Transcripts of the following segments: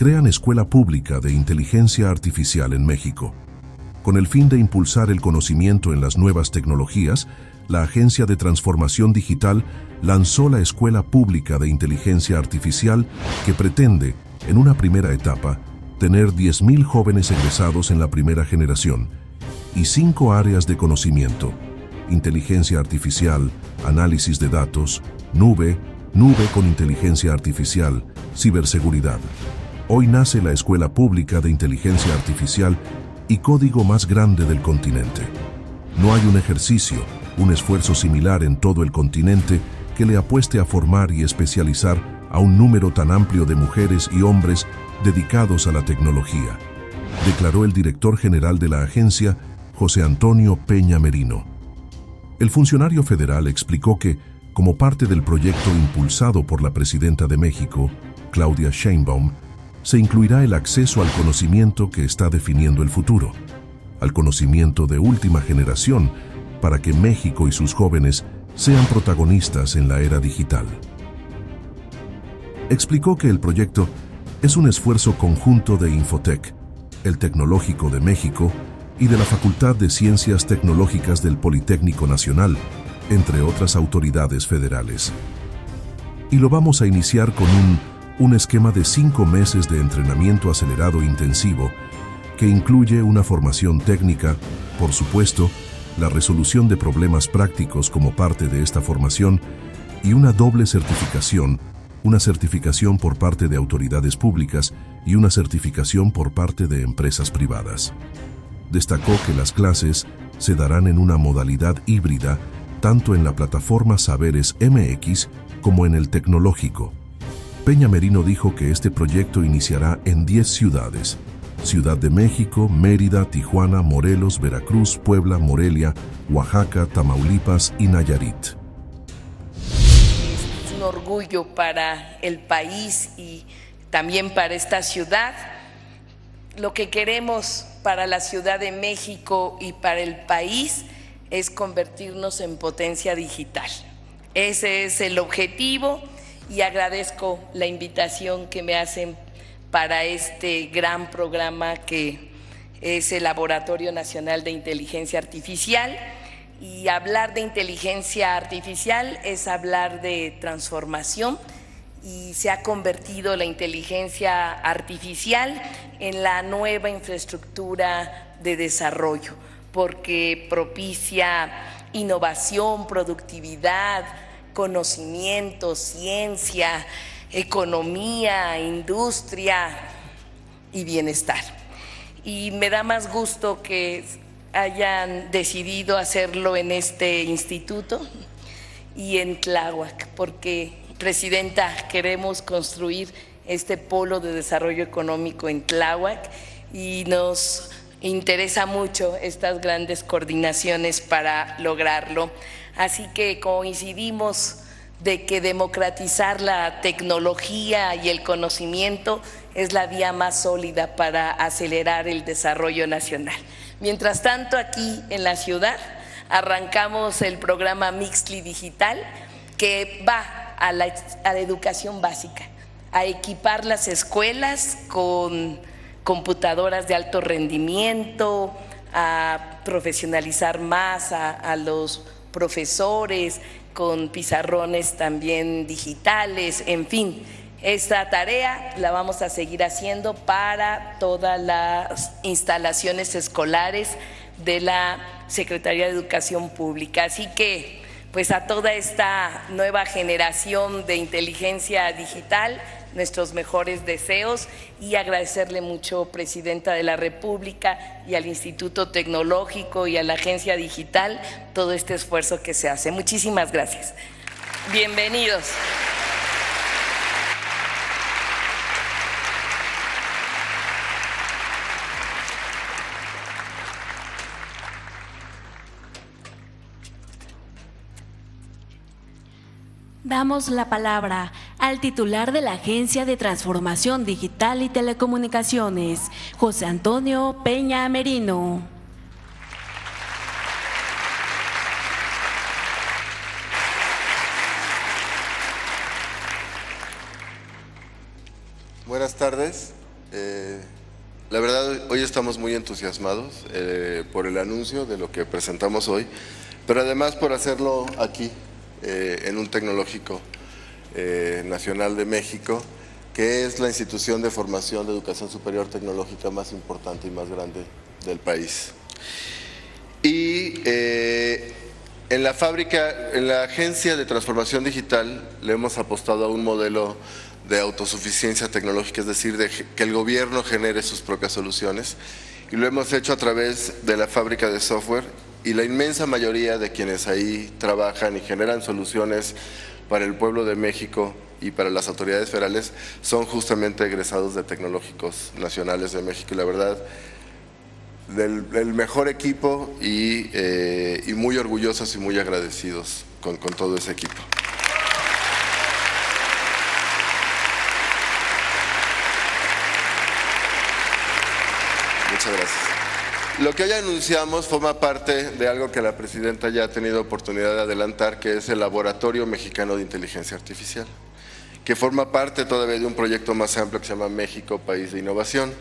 crean Escuela Pública de Inteligencia Artificial en México. Con el fin de impulsar el conocimiento en las nuevas tecnologías, la Agencia de Transformación Digital lanzó la Escuela Pública de Inteligencia Artificial que pretende, en una primera etapa, tener 10,000 jóvenes egresados en la primera generación y 5 áreas de conocimiento: inteligencia artificial, análisis de datos, nube con inteligencia artificial, ciberseguridad. Hoy nace la Escuela Pública de Inteligencia Artificial y código más grande del continente. No hay un ejercicio, un esfuerzo similar en todo el continente que le apueste a formar y especializar a un número tan amplio de mujeres y hombres dedicados a la tecnología, declaró el director general de la agencia, José Antonio Peña Merino. El funcionario federal explicó que, como parte del proyecto impulsado por la presidenta de México, Claudia Sheinbaum, se incluirá el acceso al conocimiento que está definiendo el futuro, al conocimiento de última generación, para que México y sus jóvenes sean protagonistas en la era digital. Explicó que el proyecto es un esfuerzo conjunto de Infotec, el Tecnológico de México y de la Facultad de Ciencias Tecnológicas del Politécnico Nacional, entre otras autoridades federales. Y lo vamos a iniciar con un esquema de 5 meses de entrenamiento acelerado intensivo que incluye una formación técnica, por supuesto, la resolución de problemas prácticos como parte de esta formación y una doble certificación, una certificación por parte de autoridades públicas y una certificación por parte de empresas privadas. Destacó que las clases se darán en una modalidad híbrida, tanto en la plataforma Saberes MX como en el Tecnológico. Peña Merino dijo que este proyecto iniciará en 10 ciudades: Ciudad de México, Mérida, Tijuana, Morelos, Veracruz, Puebla, Morelia, Oaxaca, Tamaulipas y Nayarit. Es un orgullo para el país y también para esta ciudad. Lo que queremos para la Ciudad de México y para el país es convertirnos en potencia digital. Ese es el objetivo y agradezco la invitación que me hacen para este gran programa que es el Laboratorio Nacional de Inteligencia Artificial. Y hablar de inteligencia artificial es hablar de transformación, y se ha convertido la inteligencia artificial en la nueva infraestructura de desarrollo, porque propicia innovación, productividad, conocimiento, ciencia, economía, industria y bienestar. Y me da más gusto que hayan decidido hacerlo en este instituto y en Tláhuac, porque, Presidenta, queremos construir este polo de desarrollo económico en Tláhuac y nos interesa mucho estas grandes coordinaciones para lograrlo. Así que coincidimos de que democratizar la tecnología y el conocimiento es la vía más sólida para acelerar el desarrollo nacional. Mientras tanto, aquí en la ciudad arrancamos el programa Mixtli Digital, que va a la educación básica, a equipar las escuelas con computadoras de alto rendimiento, a profesionalizar más a los profesores con pizarrones también digitales, en fin. Esta tarea la vamos a seguir haciendo para todas las instalaciones escolares de la Secretaría de Educación Pública. Así que, pues, a toda esta nueva generación de inteligencia digital, nuestros mejores deseos, y agradecerle mucho, Presidenta de la República, y al Instituto Tecnológico y a la Agencia Digital, todo este esfuerzo que se hace. Muchísimas gracias. Bienvenidos. Damos la palabra al titular de la Agencia de Transformación Digital y Telecomunicaciones, José Antonio Peña Merino. Buenas tardes. La verdad, hoy estamos muy entusiasmados por el anuncio de lo que presentamos hoy, pero además por hacerlo aquí, en un tecnológico nacional de México, que es la institución de formación de educación superior tecnológica más importante y más grande del país. Y en la fábrica, en la Agencia de Transformación Digital, le hemos apostado a un modelo de autosuficiencia tecnológica, es decir, de que el gobierno genere sus propias soluciones, y lo hemos hecho a través de la fábrica de software, y la inmensa mayoría de quienes ahí trabajan y generan soluciones para el pueblo de México y para las autoridades federales son justamente egresados de tecnológicos nacionales de México, y la verdad, del mejor equipo y muy orgullosos y muy agradecidos con todo ese equipo. Muchas gracias. Lo que hoy anunciamos forma parte de algo que la presidenta ya ha tenido oportunidad de adelantar, que es el Laboratorio Mexicano de Inteligencia Artificial, que forma parte todavía de un proyecto más amplio que se llama México, País de Innovación.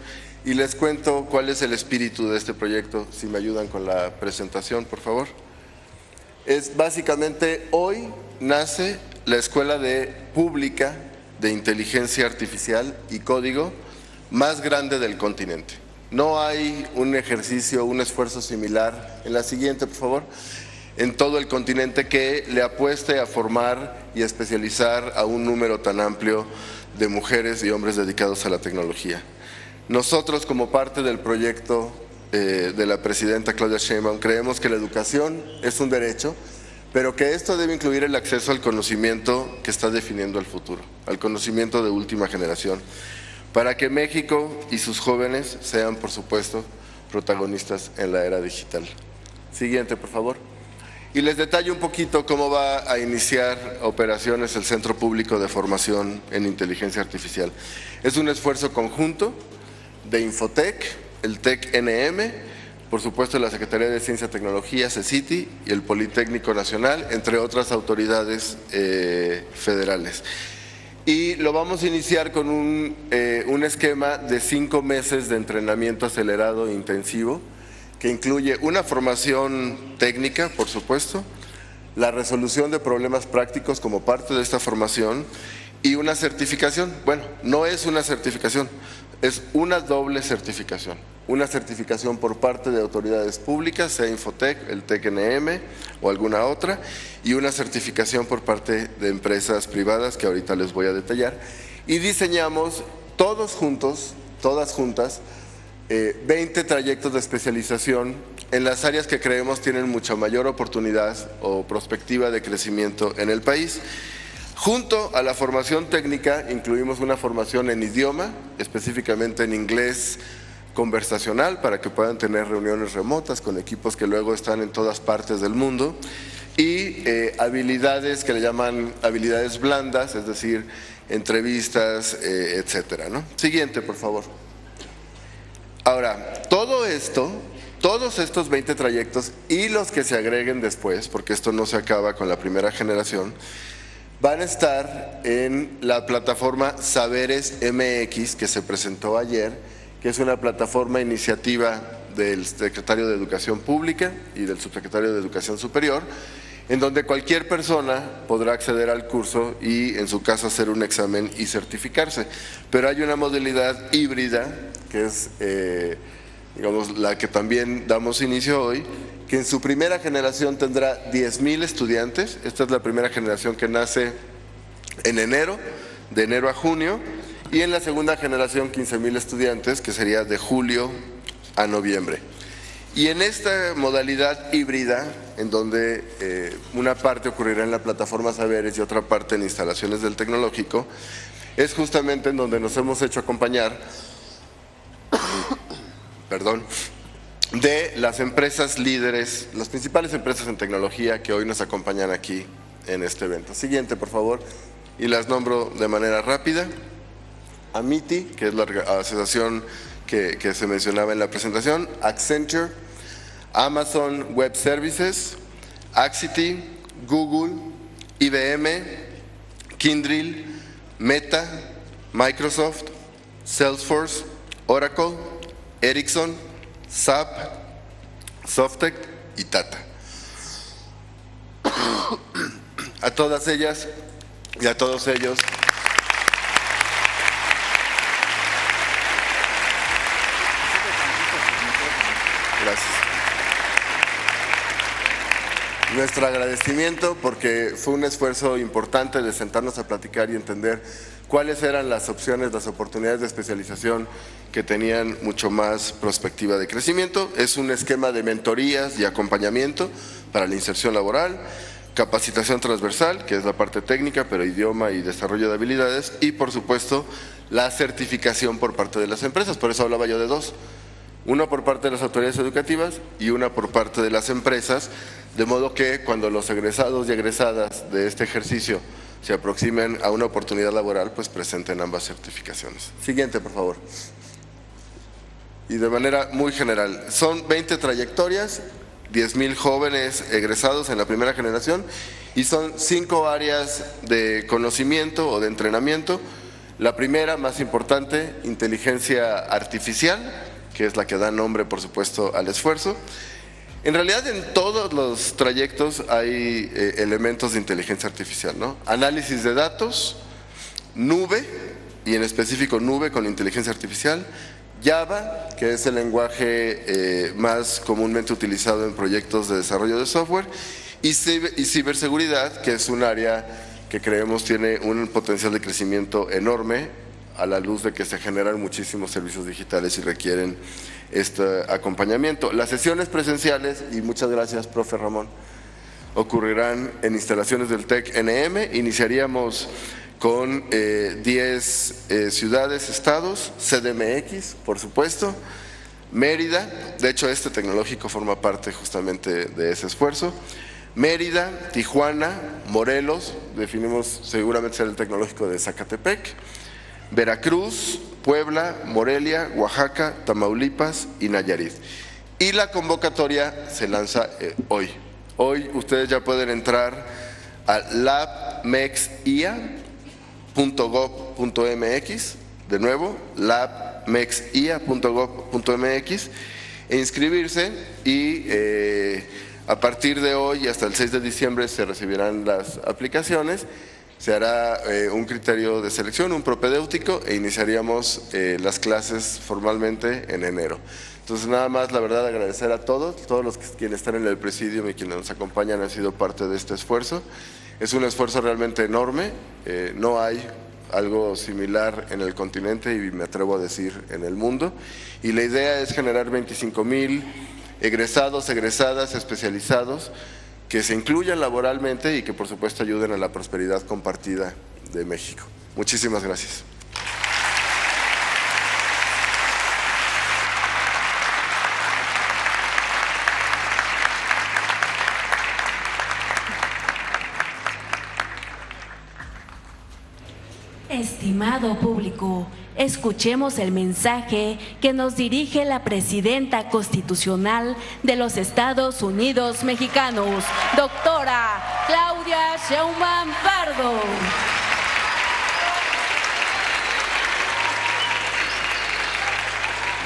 Y les cuento cuál es el espíritu de este proyecto, si me ayudan con la presentación, por favor. Es básicamente, hoy nace la Escuela Pública de Inteligencia Artificial y Código más grande del continente. No hay un ejercicio, un esfuerzo similar, en la siguiente, por favor, en todo el continente que le apueste a formar y especializar a un número tan amplio de mujeres y hombres dedicados a la tecnología. Nosotros, como parte del proyecto de la presidenta Claudia Sheinbaum, creemos que la educación es un derecho, pero que esto debe incluir el acceso al conocimiento que está definiendo el futuro, al conocimiento de última generación, para que México y sus jóvenes sean, por supuesto, protagonistas en la era digital. Siguiente, por favor. Y les detallo un poquito cómo va a iniciar operaciones el Centro Público de Formación en Inteligencia Artificial. Es un esfuerzo conjunto de Infotec, el TEC-NM, por supuesto la Secretaría de Ciencia y Tecnología, CECITI, y el Politécnico Nacional, entre otras autoridades federales. Y lo vamos a iniciar con un esquema de 5 meses de entrenamiento acelerado e intensivo, que incluye una formación técnica, por supuesto, la resolución de problemas prácticos como parte de esta formación y una certificación. Bueno, no es una certificación, es una doble certificación. Una certificación por parte de autoridades públicas, sea Infotec, el TEC-NM o alguna otra, y una certificación por parte de empresas privadas que ahorita les voy a detallar. Y diseñamos todos juntos, todas juntas, 20 trayectos de especialización en las áreas que creemos tienen mucha mayor oportunidad o perspectiva de crecimiento en el país. Junto a la formación técnica incluimos una formación en idioma, específicamente en inglés conversacional, para que puedan tener reuniones remotas con equipos que luego están en todas partes del mundo, y habilidades que le llaman habilidades blandas, es decir, entrevistas, etcétera, ¿no? Siguiente, por favor. Ahora, todo esto, todos estos 20 trayectos y los que se agreguen después, porque esto no se acaba con la primera generación, van a estar en la plataforma Saberes MX, que se presentó ayer, que es una plataforma iniciativa del secretario de Educación Pública y del subsecretario de Educación Superior, en donde cualquier persona podrá acceder al curso y en su caso hacer un examen y certificarse. Pero hay una modalidad híbrida, que es digamos la que también damos inicio hoy, que en su primera generación tendrá 10,000 estudiantes. Esta es la primera generación que nace en enero, de enero a junio, y en la segunda generación 15,000 estudiantes, que sería de julio a noviembre. Y en esta modalidad híbrida, en donde una parte ocurrirá en la plataforma Saberes y otra parte en instalaciones del tecnológico, es justamente en donde nos hemos hecho acompañar de las empresas líderes, las principales empresas en tecnología que hoy nos acompañan aquí en este evento. Siguiente, por favor, y las nombro de manera rápida. Amity, que es la asociación que se mencionaba en la presentación, Accenture, Amazon Web Services, Axity, Google, IBM, Kyndryl, Meta, Microsoft, Salesforce, Oracle, Ericsson, SAP, Softec y Tata. A todas ellas y a todos ellos, gracias. Nuestro agradecimiento porque fue un esfuerzo importante de sentarnos a platicar y entender cuáles eran las opciones, las oportunidades de especialización que tenían mucho más perspectiva de crecimiento. Es un esquema de mentorías y acompañamiento para la inserción laboral, capacitación transversal, que es la parte técnica, pero idioma y desarrollo de habilidades, y por supuesto la certificación por parte de las empresas. Por eso hablaba yo de dos. Una por parte de las autoridades educativas y una por parte de las empresas, de modo que cuando los egresados y egresadas de este ejercicio se aproximen a una oportunidad laboral, pues presenten ambas certificaciones. Siguiente, por favor. Y de manera muy general, son 20 trayectorias, 10,000 jóvenes egresados en la primera generación y son 5 áreas de conocimiento o de entrenamiento. La primera, más importante, inteligencia artificial, que es la que da nombre, por supuesto, al esfuerzo. En realidad, en todos los trayectos hay elementos de inteligencia artificial, ¿no? Análisis de datos, nube, y en específico nube con inteligencia artificial, Java, que es el lenguaje más comúnmente utilizado en proyectos de desarrollo de software, y ciberseguridad, que es un área que creemos tiene un potencial de crecimiento enorme a la luz de que se generan muchísimos servicios digitales y requieren este acompañamiento. Las sesiones presenciales, y muchas gracias, profe Ramón, ocurrirán en instalaciones del TEC-NM. Iniciaríamos con 10 ciudades, estados, CDMX, por supuesto, Mérida, de hecho este tecnológico forma parte justamente de ese esfuerzo, Mérida, Tijuana, Morelos, definimos seguramente será el tecnológico de Zacatepec, Veracruz, Puebla, Morelia, Oaxaca, Tamaulipas y Nayarit. Y la convocatoria se lanza hoy. Hoy ustedes ya pueden entrar a labmexia.gov.mx, de nuevo, labmexia.gov.mx, e inscribirse y a partir de hoy hasta el 6 de diciembre se recibirán las aplicaciones. Se hará un criterio de selección, un propedéutico, e iniciaríamos las clases formalmente en enero. Entonces, nada más, la verdad, agradecer a todos los quienes están en el presidium y quienes nos acompañan han sido parte de este esfuerzo. Es un esfuerzo realmente enorme, no hay algo similar en el continente y me atrevo a decir en el mundo. Y la idea es generar 25,000 egresados, egresadas, especializados, que se incluyan laboralmente y que por supuesto ayuden a la prosperidad compartida de México. Muchísimas gracias. Estimado público, escuchemos el mensaje que nos dirige la presidenta constitucional de los Estados Unidos mexicanos, doctora Claudia Sheinbaum Pardo.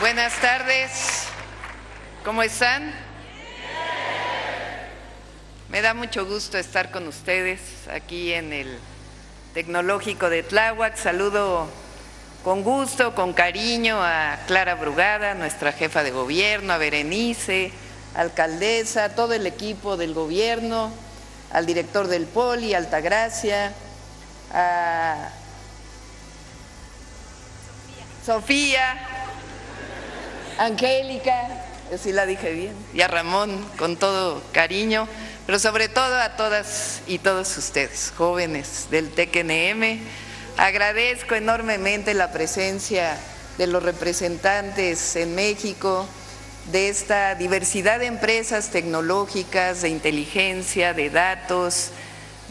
Buenas tardes, ¿cómo están? Me da mucho gusto estar con ustedes aquí en el Tecnológico de Tláhuac. Saludo con gusto, con cariño a Clara Brugada, nuestra jefa de gobierno, a Berenice, alcaldesa, a todo el equipo del gobierno, al director del Poli, Altagracia, a Sofía, Angélica, sí la dije bien, y a Ramón, con todo cariño, pero sobre todo a todas y todos ustedes, jóvenes del TEC-NM. Agradezco enormemente la presencia de los representantes en México de esta diversidad de empresas tecnológicas, de inteligencia, de datos,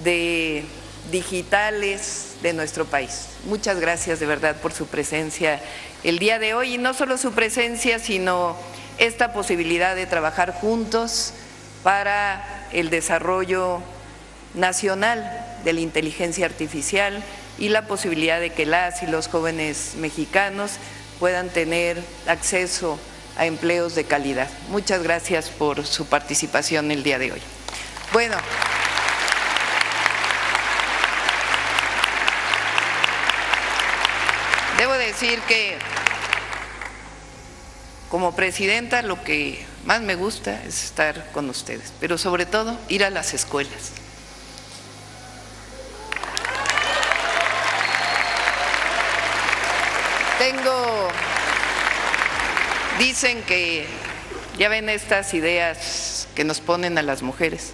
de digitales de nuestro país. Muchas gracias de verdad por su presencia el día de hoy, y no solo su presencia, sino esta posibilidad de trabajar juntos para el desarrollo nacional de la inteligencia artificial y la posibilidad de que las y los jóvenes mexicanos puedan tener acceso a empleos de calidad. Muchas gracias por su participación el día de hoy. Bueno, debo decir que como presidenta lo que más me gusta es estar con ustedes, pero sobre todo ir a las escuelas. Dicen que, ya ven estas ideas que nos ponen a las mujeres,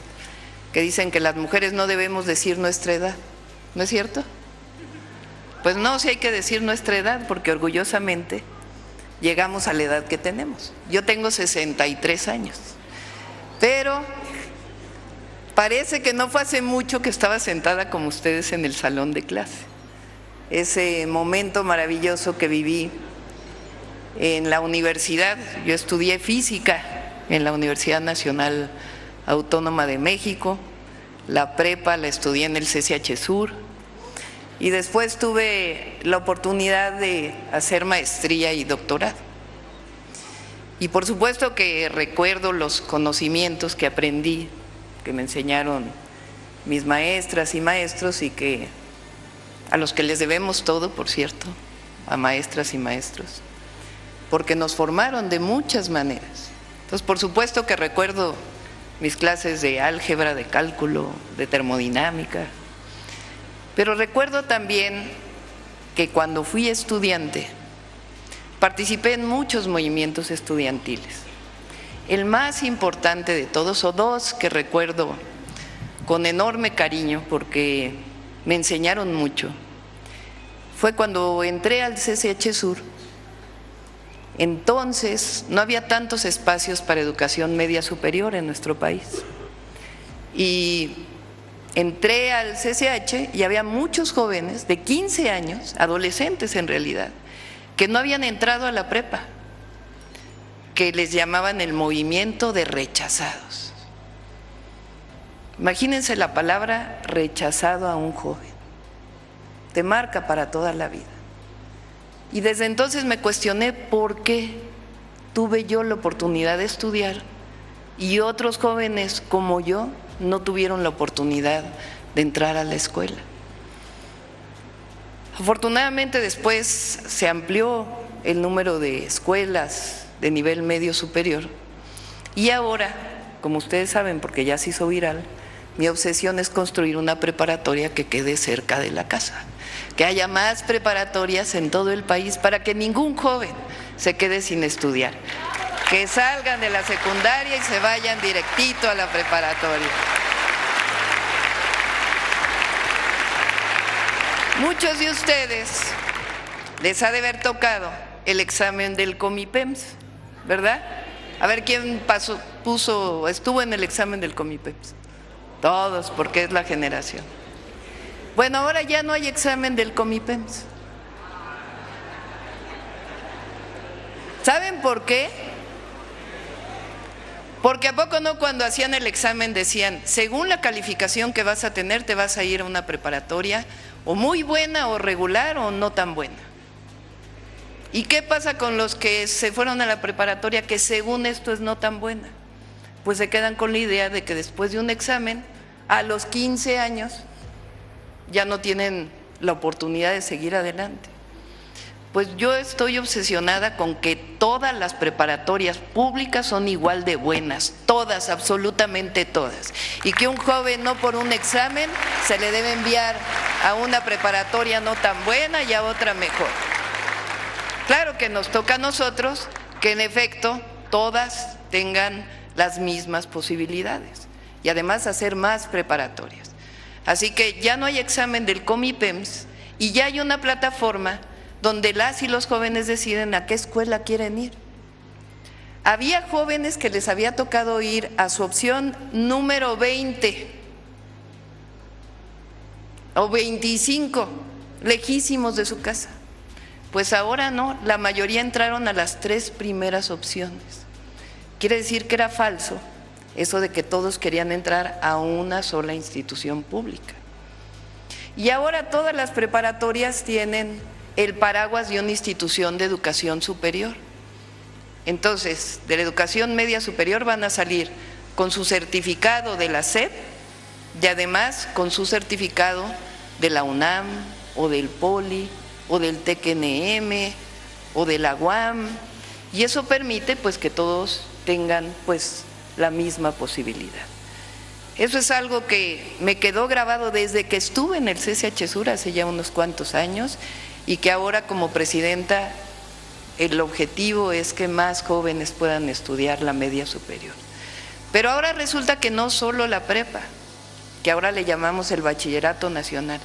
que dicen que las mujeres no debemos decir nuestra edad, ¿no es cierto? Pues no, sí hay que decir nuestra edad, porque orgullosamente llegamos a la edad que tenemos. Yo tengo 63 años, pero parece que no fue hace mucho que estaba sentada como ustedes en el salón de clase. Ese momento maravilloso que viví en la universidad. Yo estudié física en la Universidad Nacional Autónoma de México, la prepa la estudié en el CCH Sur y después tuve la oportunidad de hacer maestría y doctorado. Y por supuesto que recuerdo los conocimientos que aprendí, que me enseñaron mis maestras y maestros y que a los que les debemos todo, por cierto, a maestras y maestros, porque nos formaron de muchas maneras. Entonces, por supuesto que recuerdo mis clases de álgebra, de cálculo, de termodinámica, pero recuerdo también que cuando fui estudiante participé en muchos movimientos estudiantiles. El más importante de todos, o dos que recuerdo con enorme cariño porque me enseñaron mucho, fue cuando entré al CCH Sur. Entonces no había tantos espacios para educación media superior en nuestro país. Y entré al CCH y había muchos jóvenes de 15 años, adolescentes en realidad, que no habían entrado a la prepa, que les llamaban el movimiento de rechazados. Imagínense la palabra rechazado a un joven. Te marca para toda la vida. Y desde entonces me cuestioné por qué tuve yo la oportunidad de estudiar y otros jóvenes como yo no tuvieron la oportunidad de entrar a la escuela. Afortunadamente después se amplió el número de escuelas de nivel medio superior y ahora, como ustedes saben, porque ya se hizo viral, mi obsesión es construir una preparatoria que quede cerca de la casa, que haya más preparatorias en todo el país para que ningún joven se quede sin estudiar, que salgan de la secundaria y se vayan directito a la preparatoria. Muchos de ustedes les ha de haber tocado el examen del Comipems, ¿verdad? A ver quién estuvo en el examen del Comipems. Todos, porque es la generación. Bueno, ahora ya no hay examen del Comipems. ¿Saben por qué? Porque ¿a poco no cuando hacían el examen decían, según la calificación que vas a tener, te vas a ir a una preparatoria o muy buena o regular o no tan buena? ¿Y qué pasa con los que se fueron a la preparatoria que según esto es no tan buena? Pues se quedan con la idea de que después de un examen, a los 15 años, ya no tienen la oportunidad de seguir adelante. Pues yo estoy obsesionada con que todas las preparatorias públicas son igual de buenas, todas, absolutamente todas, y que un joven no por un examen se le debe enviar a una preparatoria no tan buena y a otra mejor. Claro que nos toca a nosotros que en efecto todas tengan las mismas posibilidades y además hacer más preparatorias. Así que ya no hay examen del Comipems y ya hay una plataforma donde las y los jóvenes deciden a qué escuela quieren ir. Había jóvenes que les había tocado ir a su opción número 20 o 25, lejísimos de su casa. Pues ahora no, la mayoría entraron a las 3 primeras opciones. Quiere decir que era falso eso de que todos querían entrar a una sola institución pública. Y ahora todas las preparatorias tienen el paraguas de una institución de educación superior. Entonces, de la educación media superior van a salir con su certificado de la SEP y además con su certificado de la UNAM o del POLI o del TEC-NM o de la UAM, y eso permite pues que todos tengan pues la misma posibilidad. Eso es algo que me quedó grabado desde que estuve en el CCH Sur hace ya unos cuantos años, y que ahora como presidenta el objetivo es que más jóvenes puedan estudiar la media superior. Pero ahora resulta que no solo la prepa, que ahora le llamamos el Bachillerato Nacional,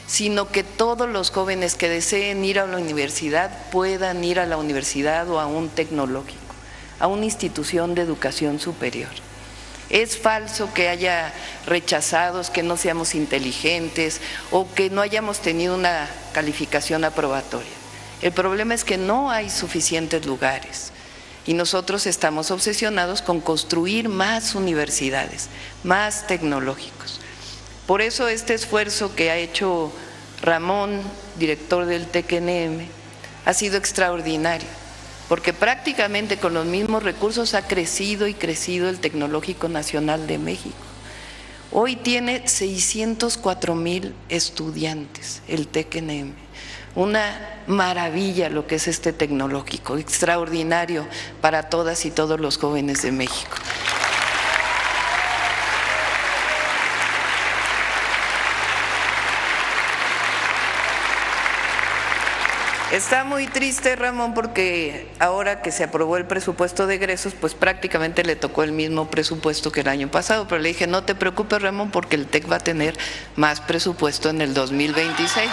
sino que todos los jóvenes que deseen ir a la universidad puedan ir a la universidad o a un tecnológico, a una institución de educación superior. Es falso que haya rechazados, que no seamos inteligentes o que no hayamos tenido una calificación aprobatoria. El problema es que no hay suficientes lugares y nosotros estamos obsesionados con construir más universidades, más tecnológicos. Por eso este esfuerzo que ha hecho Ramón, director del TEC-NM, ha sido extraordinario, porque prácticamente con los mismos recursos ha crecido y crecido el Tecnológico Nacional de México. Hoy tiene 604,000 estudiantes el TEC-NM. Una maravilla lo que es este tecnológico, extraordinario para todas y todos los jóvenes de México. Está muy triste, Ramón, porque ahora que se aprobó el presupuesto de egresos, pues prácticamente le tocó el mismo presupuesto que el año pasado, pero le dije, no te preocupes, Ramón, porque el TEC va a tener más presupuesto en el 2026.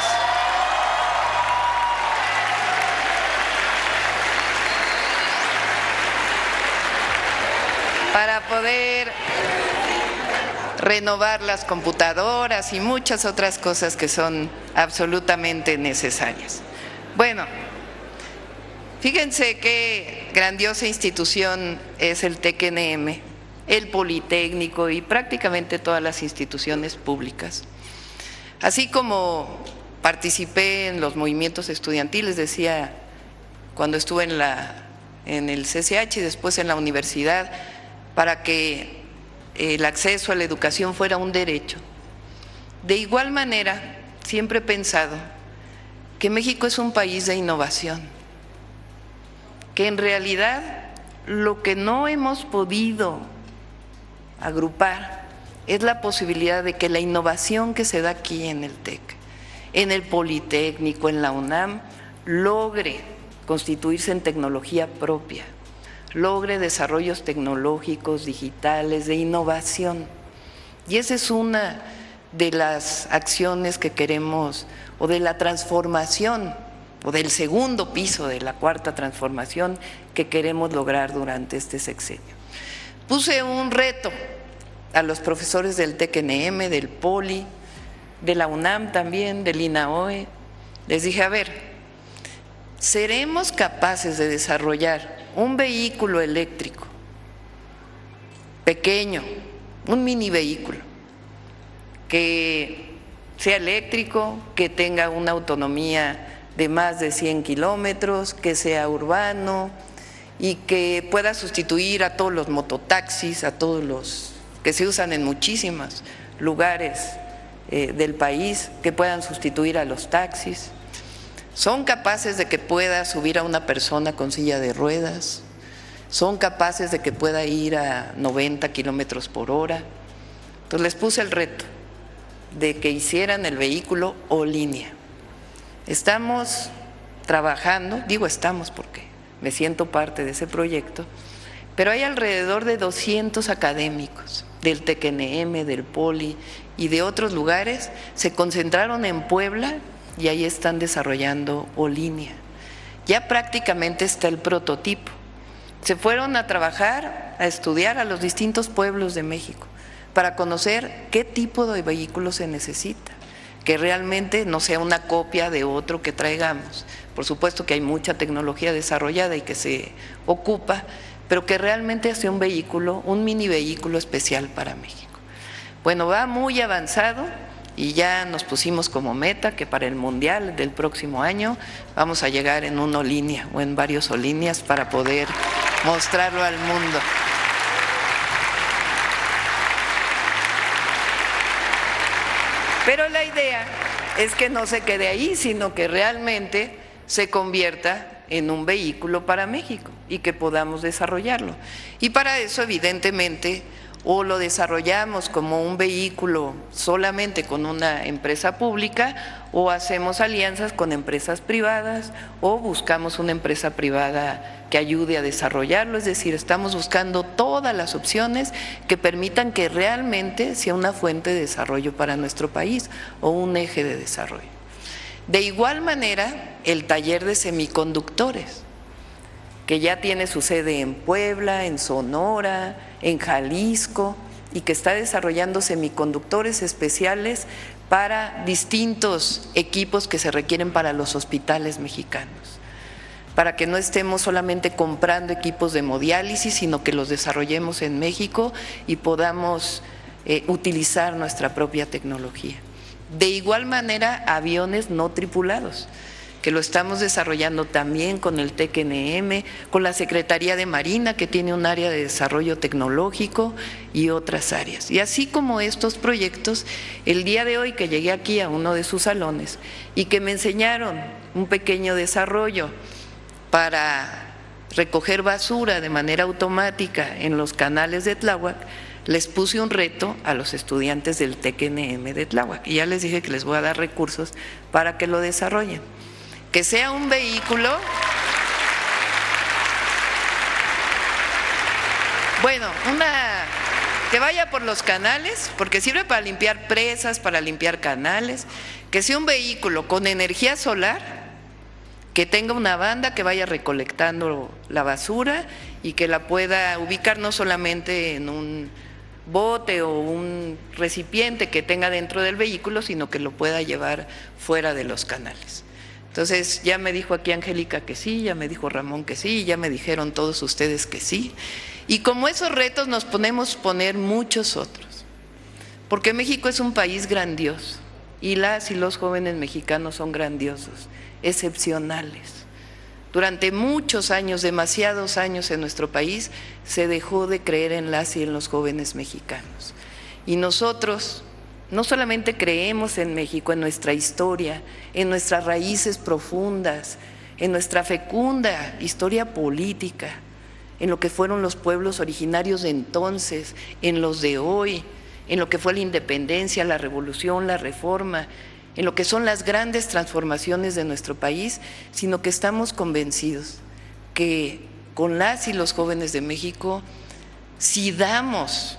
Para poder renovar las computadoras y muchas otras cosas que son absolutamente necesarias. Bueno, fíjense qué grandiosa institución es el TEC-NM, el Politécnico y prácticamente todas las instituciones públicas. Así como participé en los movimientos estudiantiles, decía, cuando estuve en el CCH y después en la universidad, para que el acceso a la educación fuera un derecho. De igual manera, siempre he pensado que México es un país de innovación, que en realidad lo que no hemos podido agrupar es la posibilidad de que la innovación que se da aquí en el TEC, en el Politécnico, en la UNAM, logre constituirse en tecnología propia, logre desarrollos tecnológicos, digitales, de innovación. Y esa es una de las acciones que queremos, o de la transformación, o del segundo piso de la cuarta transformación que queremos lograr durante este sexenio. Puse un reto a los profesores del TEC-NM, del POLI, de la UNAM también, del INAOE. Les dije, a ver, ¿seremos capaces de desarrollar un vehículo eléctrico pequeño, un mini vehículo, que sea eléctrico, que tenga una autonomía de más de 100 kilómetros, que sea urbano y que pueda sustituir a todos los mototaxis, a todos los que se usan en muchísimos lugares del país, que puedan sustituir a los taxis? Son capaces de que pueda subir a una persona con silla de ruedas, son capaces de que pueda ir a 90 kilómetros por hora. Entonces les puse el reto de que hicieran el vehículo o línea. Estamos trabajando, digo estamos porque me siento parte de ese proyecto, pero hay alrededor de 200 académicos del TEC-NM, del POLI y de otros lugares, se concentraron en Puebla y ahí están desarrollando O-Línea. Ya prácticamente está el prototipo. Se fueron a trabajar, a estudiar a los distintos pueblos de México para conocer qué tipo de vehículo se necesita, que realmente no sea una copia de otro que traigamos. Por supuesto que hay mucha tecnología desarrollada y que se ocupa, pero que realmente sea un vehículo, un mini vehículo especial para México. Bueno, va muy avanzado y ya nos pusimos como meta que para el Mundial del próximo año vamos a llegar en una línea o en varias líneas para poder mostrarlo al mundo. Pero la idea es que no se quede ahí, sino que realmente se convierta en un vehículo para México y que podamos desarrollarlo. Y para eso, evidentemente, o lo desarrollamos como un vehículo solamente con una empresa pública, o hacemos alianzas con empresas privadas, o buscamos una empresa privada que ayude a desarrollarlo. Es decir, estamos buscando todas las opciones que permitan que realmente sea una fuente de desarrollo para nuestro país o un eje de desarrollo. De igual manera, el taller de semiconductores, que ya tiene su sede en Puebla, en Sonora, en Jalisco, y que está desarrollando semiconductores especiales para distintos equipos que se requieren para los hospitales mexicanos, para que no estemos solamente comprando equipos de hemodiálisis, sino que los desarrollemos en México y podamos utilizar nuestra propia tecnología. De igual manera, aviones no tripulados, que lo estamos desarrollando también con el TEC-NM, con la Secretaría de Marina, que tiene un área de desarrollo tecnológico y otras áreas. Y así como estos proyectos, el día de hoy que llegué aquí a uno de sus salones y que me enseñaron un pequeño desarrollo para recoger basura de manera automática en los canales de Tláhuac, les puse un reto a los estudiantes del TEC-NM de Tláhuac y ya les dije que les voy a dar recursos para que lo desarrollen. Que sea un vehículo, bueno, que vaya por los canales, porque sirve para limpiar presas, para limpiar canales, que sea un vehículo con energía solar, que tenga una banda que vaya recolectando la basura y que la pueda ubicar no solamente en un bote o un recipiente que tenga dentro del vehículo, sino que lo pueda llevar fuera de los canales. Entonces ya me dijo aquí Angélica que sí, ya me dijo Ramón que sí, ya me dijeron todos ustedes que sí. Y como esos retos nos podemos poner muchos otros, porque México es un país grandioso y las y los jóvenes mexicanos son grandiosos, excepcionales. Durante muchos años, demasiados años en nuestro país, se dejó de creer en las y en los jóvenes mexicanos. Y nosotros no solamente creemos en México, en nuestra historia, en nuestras raíces profundas, en nuestra fecunda historia política, en lo que fueron los pueblos originarios de entonces, en los de hoy, en lo que fue la independencia, la revolución, la reforma, en lo que son las grandes transformaciones de nuestro país, sino que estamos convencidos que con las y los jóvenes de México, si damos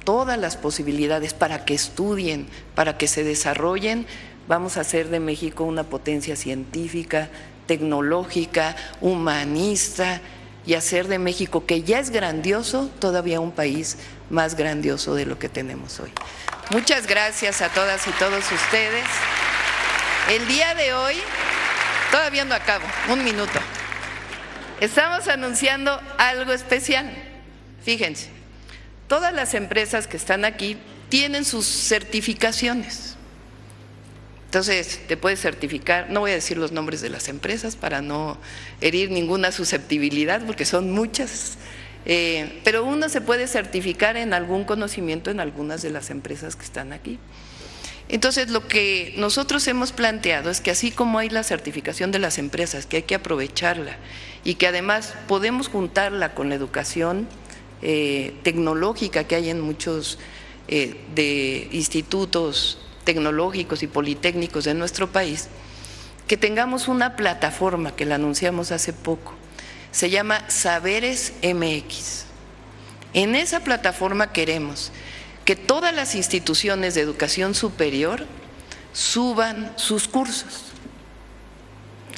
todas las posibilidades para que estudien, para que se desarrollen, vamos a hacer de México una potencia científica, tecnológica, humanista, y hacer de México, que ya es grandioso, todavía un país más grandioso de lo que tenemos hoy. Muchas gracias a todas y todos ustedes. El día de hoy, todavía no acabo, un minuto. Estamos anunciando algo especial. Fíjense, todas las empresas que están aquí tienen sus certificaciones. Entonces, te puedes certificar, no voy a decir los nombres de las empresas para no herir ninguna susceptibilidad, porque son muchas, pero uno se puede certificar en algún conocimiento en algunas de las empresas que están aquí. Entonces, lo que nosotros hemos planteado es que así como hay la certificación de las empresas, que hay que aprovecharla y que además podemos juntarla con la educación tecnológica que hay en muchos de institutos tecnológicos y politécnicos de nuestro país, que tengamos una plataforma que la anunciamos hace poco, se llama Saberes MX. En esa plataforma queremos que todas las instituciones de educación superior suban sus cursos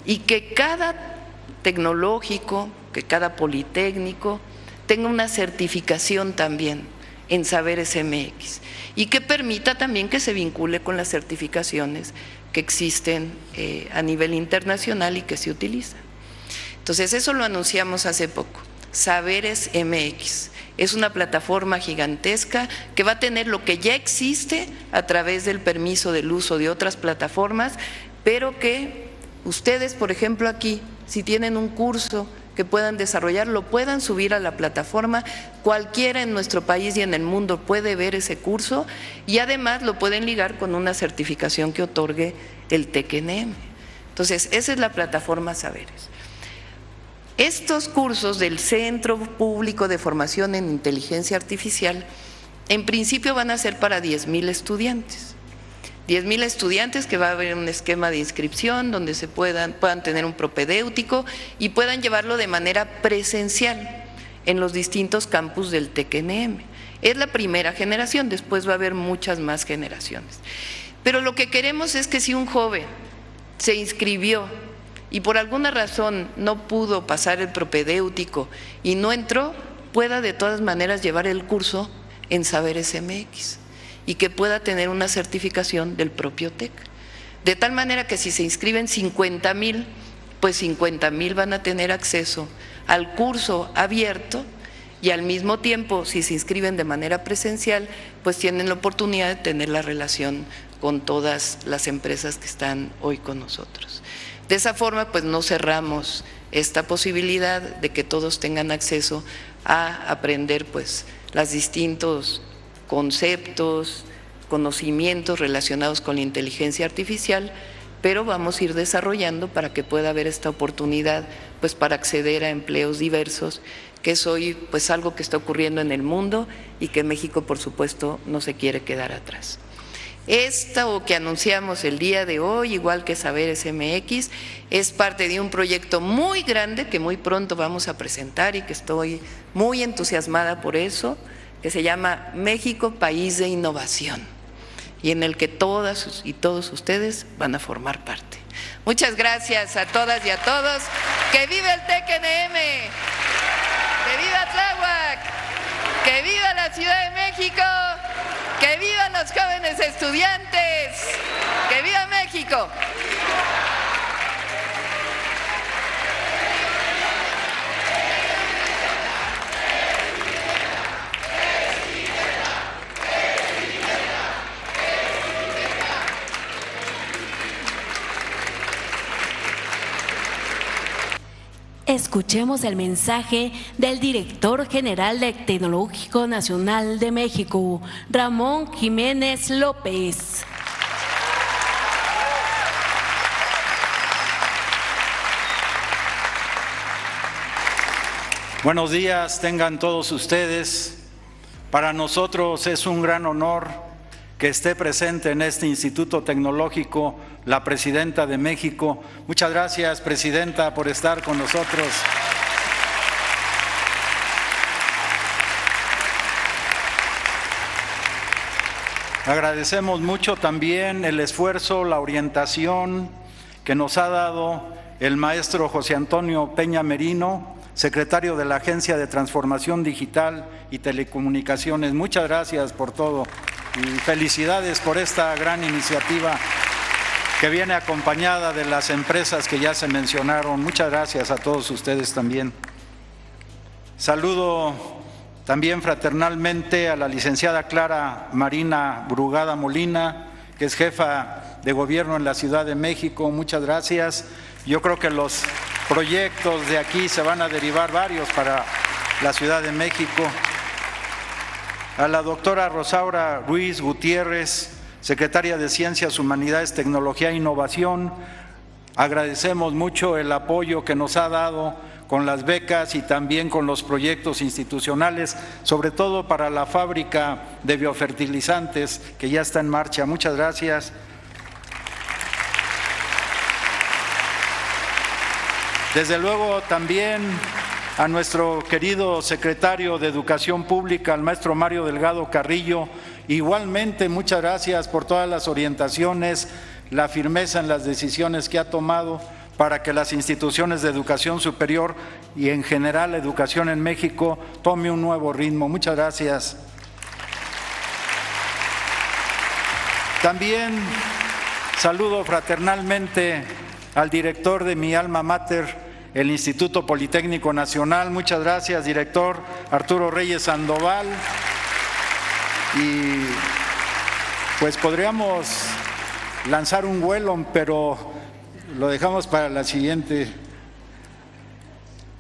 y que cada tecnológico, que cada politécnico tenga una certificación también en Saberes MX y que permita también que se vincule con las certificaciones que existen a nivel internacional y que se utilizan. Entonces, eso lo anunciamos hace poco, Saberes MX. Es una plataforma gigantesca que va a tener lo que ya existe a través del permiso del uso de otras plataformas, pero que ustedes, por ejemplo, aquí, si tienen un curso que puedan desarrollar, lo puedan subir a la plataforma. Cualquiera en nuestro país y en el mundo puede ver ese curso y además lo pueden ligar con una certificación que otorgue el TEC-NM. Entonces, esa es la plataforma Saberes. Estos cursos del Centro Público de Formación en Inteligencia Artificial, en principio van a ser para 10,000 estudiantes. 10,000 estudiantes, que va a haber un esquema de inscripción donde se puedan tener un propedéutico y puedan llevarlo de manera presencial en los distintos campus del TEC-NM. Es la primera generación, después va a haber muchas más generaciones. Pero lo que queremos es que si un joven se inscribió y por alguna razón no pudo pasar el propedéutico y no entró, pueda de todas maneras llevar el curso en Saberes MX y que pueda tener una certificación del propio TEC. De tal manera que si se inscriben 50,000, pues 50,000 van a tener acceso al curso abierto y al mismo tiempo, si se inscriben de manera presencial, pues tienen la oportunidad de tener la relación con todas las empresas que están hoy con nosotros. De esa forma, pues no cerramos esta posibilidad de que todos tengan acceso a aprender pues los distintos conceptos, conocimientos relacionados con la inteligencia artificial, pero vamos a ir desarrollando para que pueda haber esta oportunidad pues para acceder a empleos diversos, que es hoy pues algo que está ocurriendo en el mundo y que México por supuesto no se quiere quedar atrás. Esto que anunciamos el día de hoy, igual que Saberes MX, es parte de un proyecto muy grande que muy pronto vamos a presentar y que estoy muy entusiasmada por eso, que se llama México País de Innovación, y en el que todas y todos ustedes van a formar parte. Muchas gracias a todas y a todos. ¡Que viva el TEC-NM! ¡Que viva Tláhuac! ¡Que viva la Ciudad de México! ¡Que vivan los jóvenes estudiantes! ¡Que viva México! Escuchemos el mensaje del director general del Tecnológico Nacional de México, Ramón Jiménez López. Buenos días, tengan todos ustedes. Para nosotros es un gran honor que esté presente en este Instituto Tecnológico la Presidenta de México. Muchas gracias, Presidenta, por estar con nosotros. Agradecemos mucho también el esfuerzo, la orientación que nos ha dado el maestro José Antonio Peña Merino, secretario de la Agencia de Transformación Digital y Telecomunicaciones. Muchas gracias por todo y felicidades por esta gran iniciativa que viene acompañada de las empresas que ya se mencionaron. Muchas gracias a todos ustedes también. Saludo también fraternalmente a la licenciada Clara Marina Brugada Molina, que es jefa de gobierno en la Ciudad de México. Muchas gracias. Yo creo que los proyectos de aquí se van a derivar varios para la Ciudad de México. A la doctora Rosaura Ruiz Gutiérrez, secretaria de Ciencias, Humanidades, Tecnología e Innovación, agradecemos mucho el apoyo que nos ha dado con las becas y también con los proyectos institucionales, sobre todo para la fábrica de biofertilizantes que ya está en marcha. Muchas gracias. Desde luego también a nuestro querido secretario de Educación Pública, al maestro Mario Delgado Carrillo, igualmente muchas gracias por todas las orientaciones, la firmeza en las decisiones que ha tomado para que las instituciones de educación superior y en general la educación en México tome un nuevo ritmo. Muchas gracias. También saludo fraternalmente al director de mi alma mater, el Instituto Politécnico Nacional. Muchas gracias, director Arturo Reyes Sandoval. Y pues podríamos lanzar un vuelo, pero lo dejamos para la siguiente.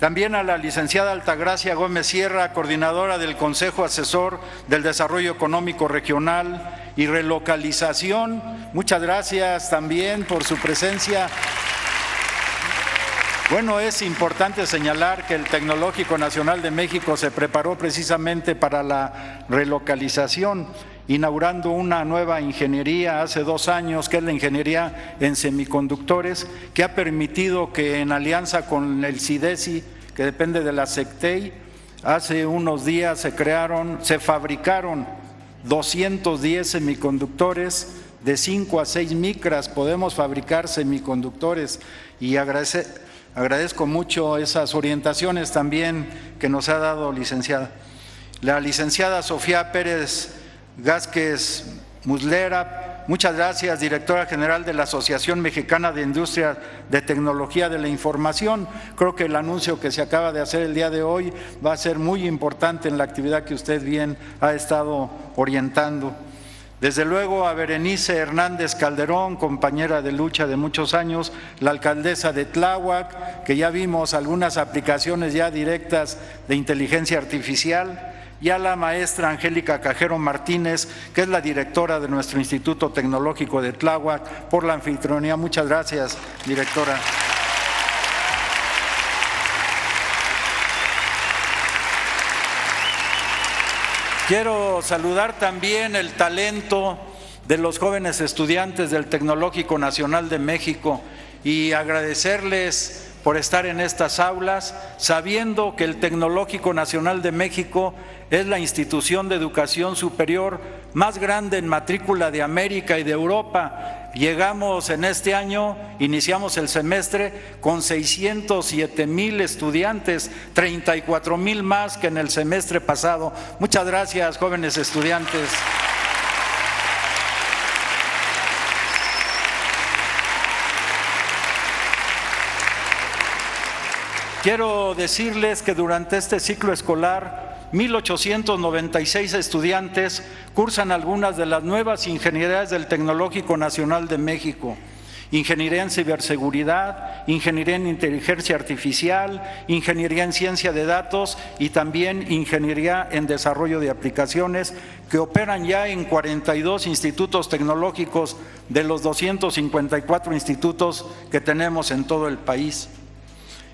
También a la licenciada Altagracia Gómez Sierra, coordinadora del Consejo Asesor del Desarrollo Económico Regional y Relocalización. Muchas gracias también por su presencia. Bueno, es importante señalar que el Tecnológico Nacional de México se preparó precisamente para la relocalización, inaugurando una nueva ingeniería hace 2 años, que es la ingeniería en semiconductores, que ha permitido que en alianza con el CIDESI, que depende de la SECTEI, hace unos días se fabricaron 210 semiconductores de 5 a 6 micras. Podemos fabricar semiconductores y agradezco mucho esas orientaciones también que nos ha dado licenciada. La licenciada Sofía Pérez Gázquez Muslera, muchas gracias, directora general de la Asociación Mexicana de Industria de Tecnología de la Información. Creo que el anuncio que se acaba de hacer el día de hoy va a ser muy importante en la actividad que usted bien ha estado orientando. Desde luego a Berenice Hernández Calderón, compañera de lucha de muchos años, la alcaldesa de Tláhuac, que ya vimos algunas aplicaciones ya directas de inteligencia artificial, y a la maestra Angélica Cajero Martínez, que es la directora de nuestro Instituto Tecnológico de Tláhuac, por la anfitrionía. Muchas gracias, directora. Quiero saludar también el talento de los jóvenes estudiantes del Tecnológico Nacional de México y agradecerles por estar en estas aulas, sabiendo que el Tecnológico Nacional de México es la institución de educación superior más grande en matrícula de América y de Europa. Llegamos en este año, iniciamos el semestre con 607,000 estudiantes, 34,000 más que en el semestre pasado. Muchas gracias, jóvenes estudiantes. Quiero decirles que durante este ciclo escolar, 1,896 estudiantes cursan algunas de las nuevas ingenierías del Tecnológico Nacional de México: ingeniería en ciberseguridad, ingeniería en inteligencia artificial, ingeniería en ciencia de datos y también ingeniería en desarrollo de aplicaciones, que operan ya en 42 institutos tecnológicos de los 254 institutos que tenemos en todo el país.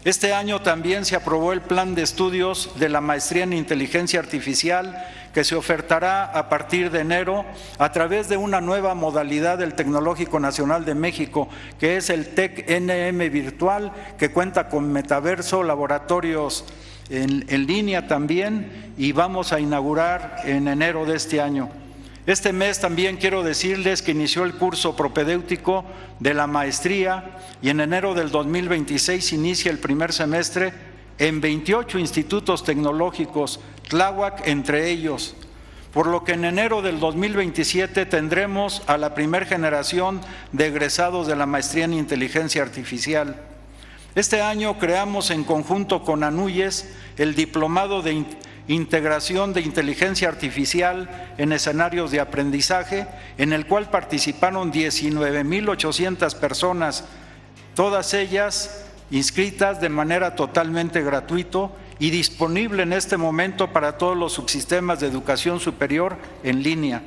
Este año también se aprobó el plan de estudios de la maestría en inteligencia artificial, que se ofertará a partir de enero a través de una nueva modalidad del Tecnológico Nacional de México, que es el TEC-NM virtual, que cuenta con metaverso, laboratorios en línea también, y vamos a inaugurar en enero de este año. Este mes también quiero decirles que inició el curso propedéutico de la maestría y en enero del 2026 inicia el primer semestre en 28 institutos tecnológicos, Tláhuac entre ellos, por lo que en enero del 2027 tendremos a la primera generación de egresados de la maestría en inteligencia artificial. Este año creamos en conjunto con ANUYES el diplomado de integración de inteligencia artificial en escenarios de aprendizaje, en el cual participaron 19,800 personas, todas ellas inscritas de manera totalmente gratuita y disponible en este momento para todos los subsistemas de educación superior en línea.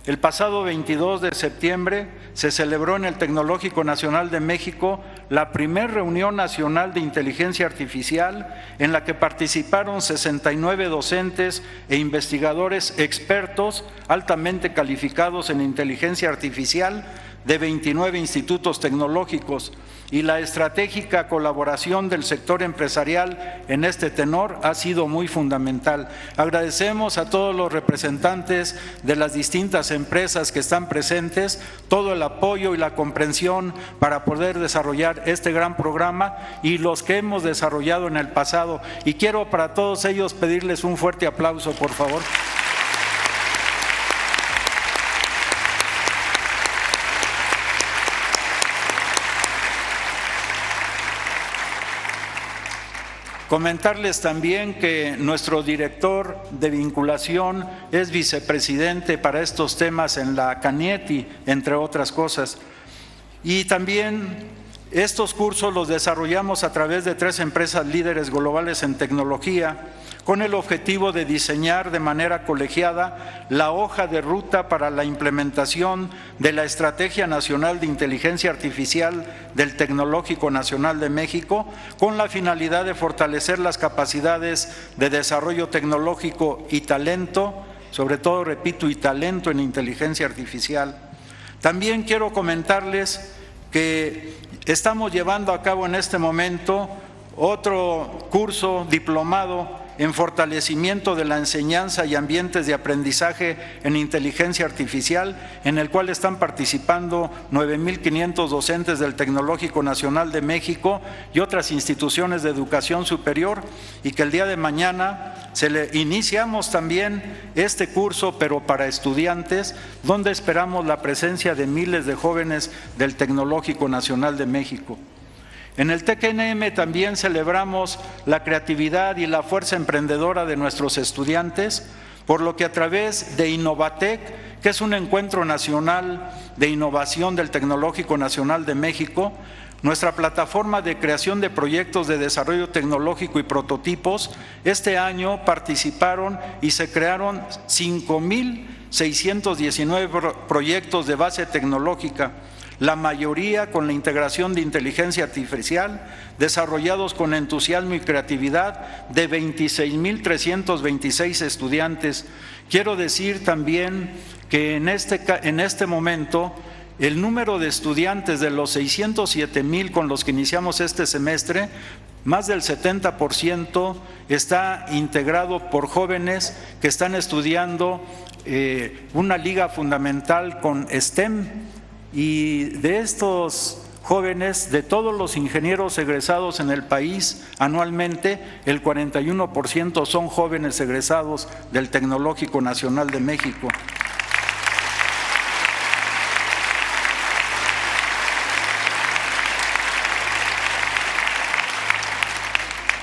El pasado 22 de septiembre se celebró en el Tecnológico Nacional de México la primera reunión nacional de inteligencia artificial, en la que participaron 69 docentes e investigadores expertos altamente calificados en inteligencia artificial de 29 institutos tecnológicos, y la estratégica colaboración del sector empresarial en este tenor ha sido muy fundamental. Agradecemos a todos los representantes de las distintas empresas que están presentes todo el apoyo y la comprensión para poder desarrollar este gran programa y los que hemos desarrollado en el pasado. Y quiero para todos ellos pedirles un fuerte aplauso, por favor. Comentarles también que nuestro director de vinculación es vicepresidente para estos temas en la CANIETI, entre otras cosas. Y también estos cursos los desarrollamos a través de 3 empresas líderes globales en tecnología, con el objetivo de diseñar de manera colegiada la hoja de ruta para la implementación de la Estrategia Nacional de Inteligencia Artificial del Tecnológico Nacional de México, con la finalidad de fortalecer las capacidades de desarrollo tecnológico y talento, sobre todo, repito, y talento en inteligencia artificial. También quiero comentarles que estamos llevando a cabo en este momento otro curso diplomado en fortalecimiento de la enseñanza y ambientes de aprendizaje en inteligencia artificial, en el cual están participando 9,500 docentes del Tecnológico Nacional de México y otras instituciones de educación superior, y que el día de mañana iniciamos también este curso, pero para estudiantes, donde esperamos la presencia de miles de jóvenes del Tecnológico Nacional de México. En el TEC-NM también celebramos la creatividad y la fuerza emprendedora de nuestros estudiantes, por lo que a través de Innovatec, que es un encuentro nacional de innovación del Tecnológico Nacional de México, nuestra plataforma de creación de proyectos de desarrollo tecnológico y prototipos, este año participaron y se crearon 5,619 proyectos de base tecnológica, la mayoría con la integración de inteligencia artificial, desarrollados con entusiasmo y creatividad de 26,326 estudiantes. Quiero decir también que en este momento el número de estudiantes de los 607,000 con los que iniciamos este semestre, más del 70% está integrado por jóvenes que están estudiando una liga fundamental con STEM. Y de estos jóvenes, de todos los ingenieros egresados en el país anualmente, el 41% son jóvenes egresados del Tecnológico Nacional de México.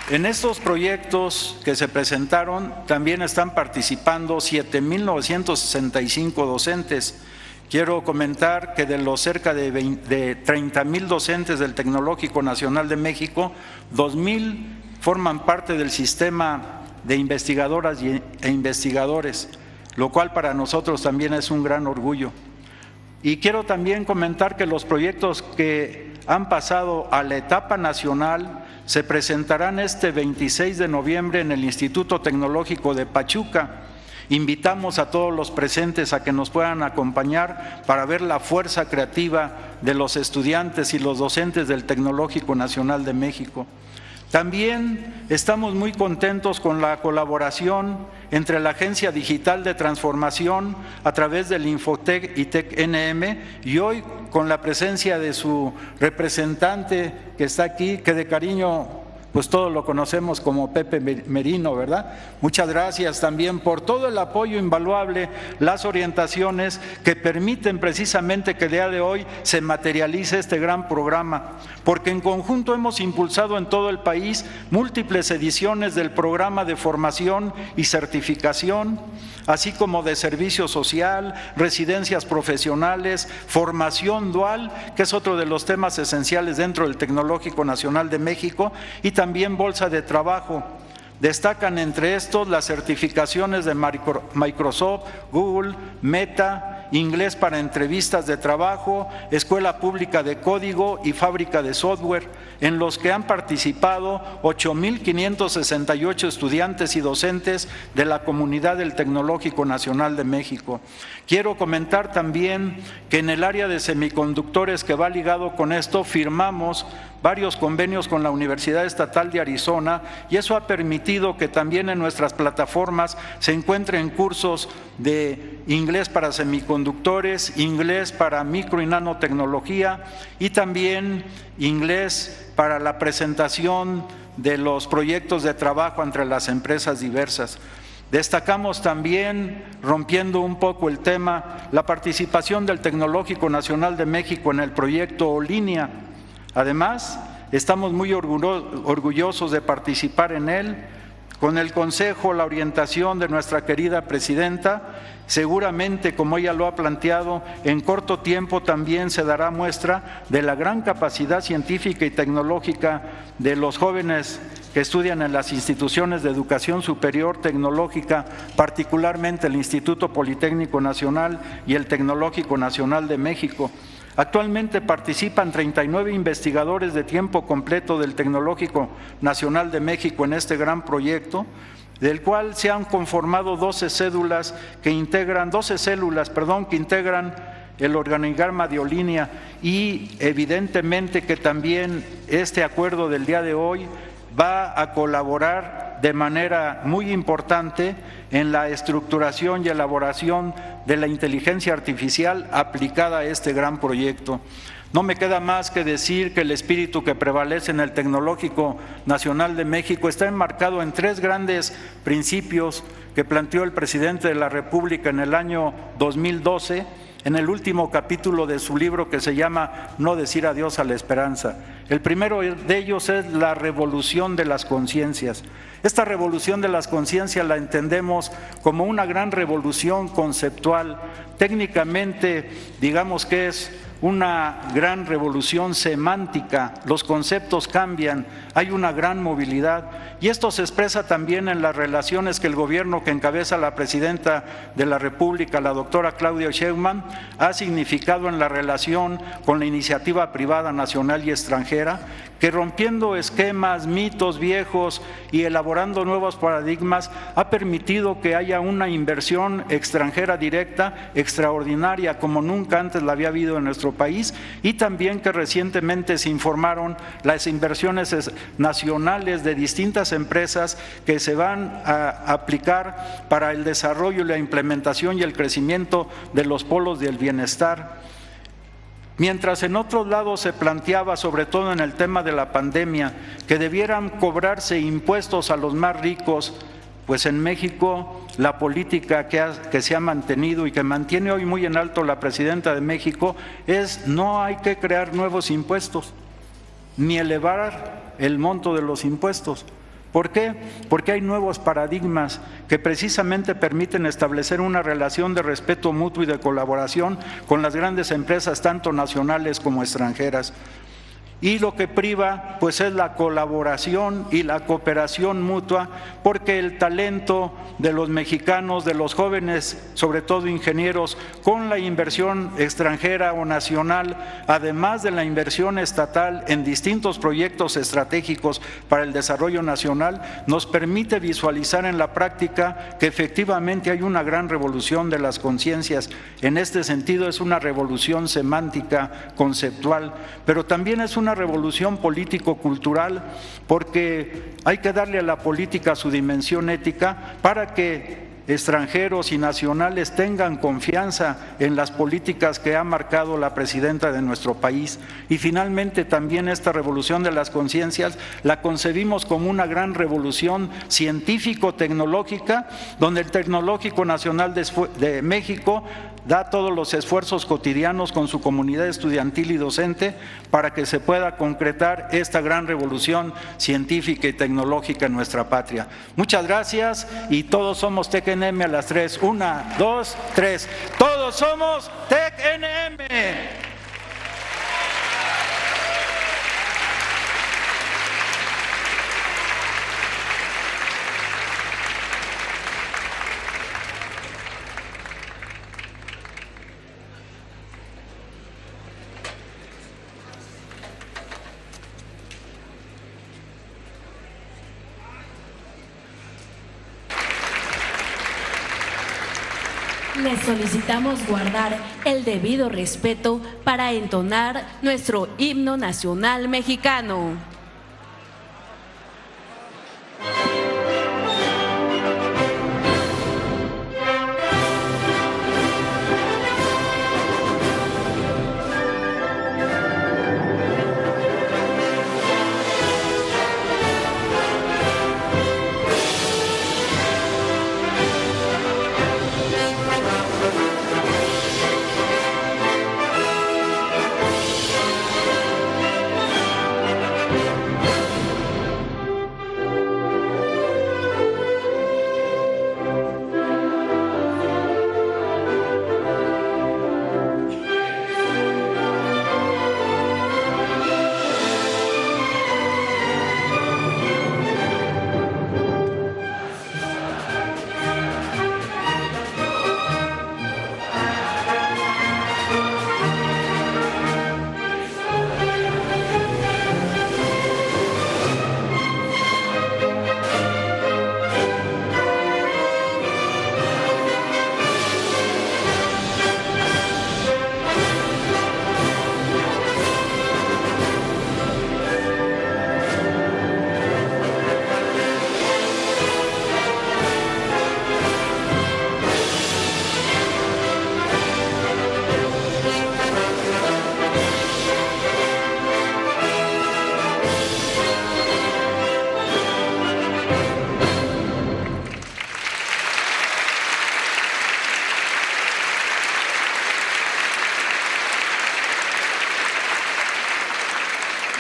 En estos proyectos que se presentaron también están participando 7,965 docentes. Quiero comentar que de los cerca de 30,000 docentes del Tecnológico Nacional de México, 2,000 forman parte del sistema de investigadoras e investigadores, lo cual para nosotros también es un gran orgullo. Y quiero también comentar que los proyectos que han pasado a la etapa nacional se presentarán este 26 de noviembre en el Instituto Tecnológico de Pachuca. Invitamos a todos los presentes a que nos puedan acompañar para ver la fuerza creativa de los estudiantes y los docentes del Tecnológico Nacional de México. También estamos muy contentos con la colaboración entre la Agencia Digital de Transformación a través del Infotec y TEC-NM, y hoy con la presencia de su representante que está aquí, que de cariño pues todos lo conocemos como Pepe Merino, ¿verdad? Muchas gracias también por todo el apoyo invaluable, las orientaciones que permiten precisamente que el día de hoy se materialice este gran programa, porque en conjunto hemos impulsado en todo el país múltiples ediciones del programa de formación y certificación, así como de servicio social, residencias profesionales, formación dual, que es otro de los temas esenciales dentro del Tecnológico Nacional de México, y también bolsa de trabajo. Destacan entre estos las certificaciones de Microsoft, Google, Meta, inglés para entrevistas de trabajo, escuela pública de código y fábrica de software, en los que han participado 8,568 estudiantes y docentes de la comunidad del Tecnológico Nacional de México. Quiero comentar también que en el área de semiconductores que va ligado con esto, firmamos varios convenios con la Universidad Estatal de Arizona, y eso ha permitido que también en nuestras plataformas se encuentren cursos de inglés para semiconductores, inglés para micro y nanotecnología, y también inglés para la presentación de los proyectos de trabajo entre las empresas diversas. Destacamos también, rompiendo un poco el tema, la participación del Tecnológico Nacional de México en el proyecto OLínea. Además, Estamos muy orgullosos de participar en él, con el consejo, la orientación de nuestra querida presidenta. Seguramente, como ella lo ha planteado, en corto tiempo también se dará muestra de la gran capacidad científica y tecnológica de los jóvenes que estudian en las instituciones de educación superior tecnológica, particularmente el Instituto Politécnico Nacional y el Tecnológico Nacional de México. Actualmente participan 39 investigadores de tiempo completo del Tecnológico Nacional de México en este gran proyecto, del cual se han conformado 12 células que integran el organigrama de Olinea, y evidentemente que también este acuerdo del día de hoy va a colaborar de manera muy importante en la estructuración y elaboración de la inteligencia artificial aplicada a este gran proyecto. No me queda más que decir que el espíritu que prevalece en el Tecnológico Nacional de México está enmarcado en 3 grandes principios que planteó el presidente de la República en el año 2012, en el último capítulo de su libro que se llama No decir adiós a la esperanza. El primero de ellos es la revolución de las conciencias. Esta revolución de las conciencias la entendemos como una gran revolución conceptual. Técnicamente, digamos que es una gran revolución semántica, los conceptos cambian, hay una gran movilidad, y esto se expresa también en las relaciones que el gobierno que encabeza la presidenta de la República, la doctora Claudia Sheinbaum, ha significado en la relación con la iniciativa privada nacional y extranjera, que rompiendo esquemas, mitos viejos y elaborando nuevos paradigmas, ha permitido que haya una inversión extranjera directa extraordinaria como nunca antes la había habido en nuestro país, y también que recientemente se informaron las inversiones nacionales de distintas empresas que se van a aplicar para el desarrollo y la implementación y el crecimiento de los polos del bienestar. Mientras en otros lados se planteaba, sobre todo en el tema de la pandemia, que debieran cobrarse impuestos a los más ricos, pues en México la política que se ha mantenido y que mantiene hoy muy en alto la presidenta de México es: no hay que crear nuevos impuestos, ni elevar el monto de los impuestos. ¿Por qué? Porque hay nuevos paradigmas que precisamente permiten establecer una relación de respeto mutuo y de colaboración con las grandes empresas, tanto nacionales como extranjeras. Y lo que priva pues es la colaboración y la cooperación mutua, porque el talento de los mexicanos, de los jóvenes, sobre todo ingenieros, con la inversión extranjera o nacional, además de la inversión estatal en distintos proyectos estratégicos para el desarrollo nacional, nos permite visualizar en la práctica que efectivamente hay una gran revolución de las conciencias. En este sentido es una revolución semántica, conceptual, pero también es una revolución político-cultural, porque hay que darle a la política su dimensión ética para que extranjeros y nacionales tengan confianza en las políticas que ha marcado la presidenta de nuestro país. Y finalmente también esta revolución de las conciencias la concebimos como una gran revolución científico-tecnológica, donde el Tecnológico Nacional de México da todos los esfuerzos cotidianos con su comunidad estudiantil y docente para que se pueda concretar esta gran revolución científica y tecnológica en nuestra patria. Muchas gracias, y todos somos TecNM a las 3. 1, 2, 3. Todos somos TecNM. Les solicitamos guardar el debido respeto para entonar nuestro himno nacional mexicano.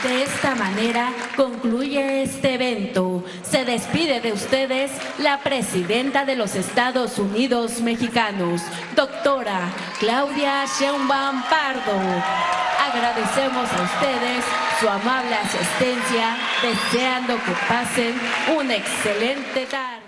De esta manera concluye este evento. Se despide de ustedes la presidenta de los Estados Unidos mexicanos, doctora Claudia Sheinbaum Pardo. Agradecemos a ustedes su amable asistencia, deseando que pasen una excelente tarde.